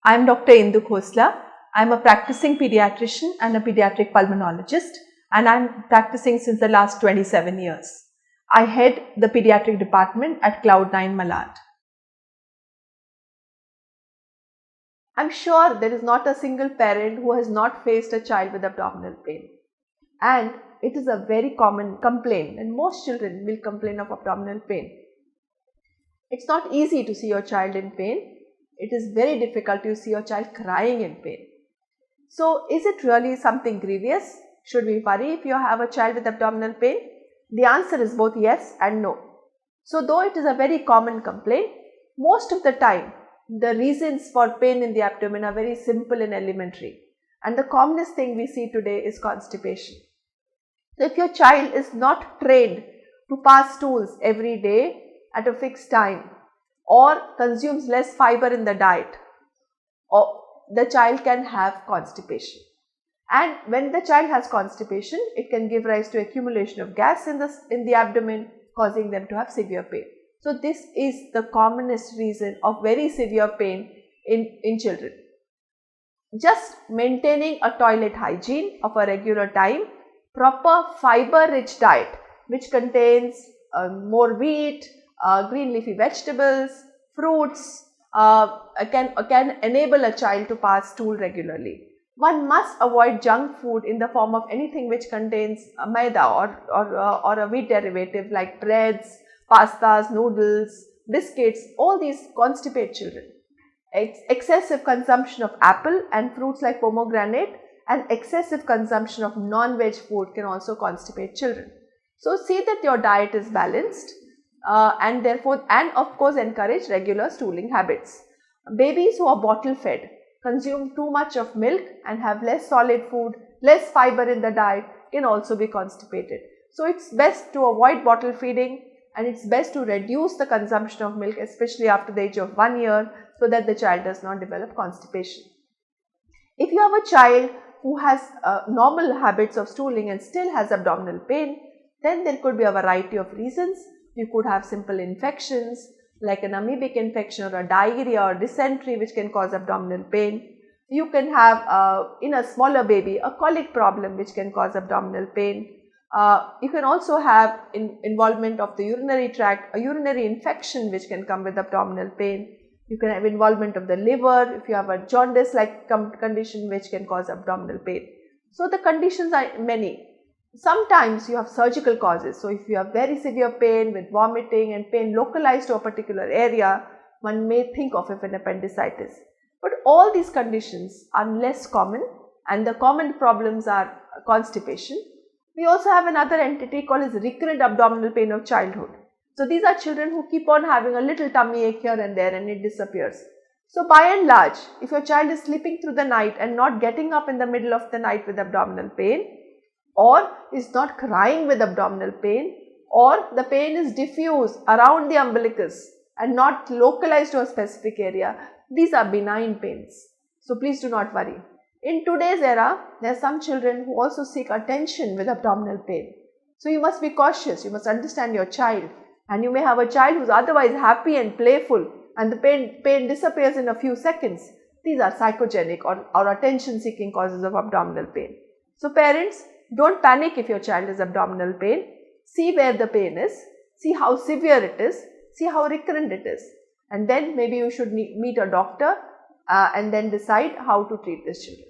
I am Dr. Indu. I am a practicing pediatrician and a pediatric pulmonologist, and I am practicing since the last 27 years. I head the pediatric department at Cloudnine Malad. I am sure there is not a single parent who has not faced a child with abdominal pain, and it is a very common complaint, and most children will complain of abdominal pain. It's not easy to see your child in pain. It is very difficult to see your child crying in pain. So, is it really something grievous? Should we worry if you have a child with abdominal pain? The answer is both yes and no. So, though it is a very common complaint, most of the time the reasons for pain in the abdomen are very simple and elementary, and the commonest thing we see today is constipation. So, if your child is not trained to pass stools every day at a fixed time, or consumes less fiber in the diet, or the child can have constipation. And when the child has constipation, it can give rise to accumulation of gas in the abdomen, causing them to have severe pain. So, this is the commonest reason of very severe pain in children. Just maintaining a toilet hygiene of a regular time, proper fiber rich diet which contains more wheat, green leafy vegetables, fruits can enable a child to pass stool regularly. One must avoid junk food in the form of anything which contains maida or a wheat derivative like breads, pastas, noodles, biscuits. All these constipate children. Excessive consumption of apple and fruits like pomegranate and excessive consumption of non-veg food can also constipate children. So, see that your diet is balanced. And of course encourage regular stooling habits. Babies who are bottle fed, consume too much of milk and have less solid food, less fiber in the diet can also be constipated. So, it's best to avoid bottle feeding, and it's best to reduce the consumption of milk, especially after the age of 1 year, so that the child does not develop constipation. If you have a child who has normal habits of stooling and still has abdominal pain, then there could be a variety of reasons. You could have simple infections like an amoebic infection or a diarrhea or dysentery which can cause abdominal pain. You can have in a smaller baby a colic problem which can cause abdominal pain. You can also have involvement of the urinary tract, a urinary infection which can come with abdominal pain. You can have involvement of the liver if you have a jaundice like condition which can cause abdominal pain. So, the conditions are many. Sometimes you have surgical causes. So, if you have very severe pain with vomiting and pain localized to a particular area, one may think of an appendicitis. But all these conditions are less common, and the common problems are constipation. We also have another entity called as recurrent abdominal pain of childhood. So, these are children who keep on having a little tummy ache here and there and it disappears. So, by and large, if your child is sleeping through the night and not getting up in the middle of the night with abdominal pain, or is not crying with abdominal pain, or the pain is diffuse around the umbilicus and not localized to a specific area, these are benign pains. So, please do not worry. In today's era, there are some children who also seek attention with abdominal pain. So, you must be cautious, you must understand your child, and you may have a child who is otherwise happy and playful and the pain disappears in a few seconds. These are psychogenic or attention seeking causes of abdominal pain. So, parents, don't panic if your child has abdominal pain. See where the pain is, see how severe it is, see how recurrent it is, and then maybe you should meet a doctor and then decide how to treat this children.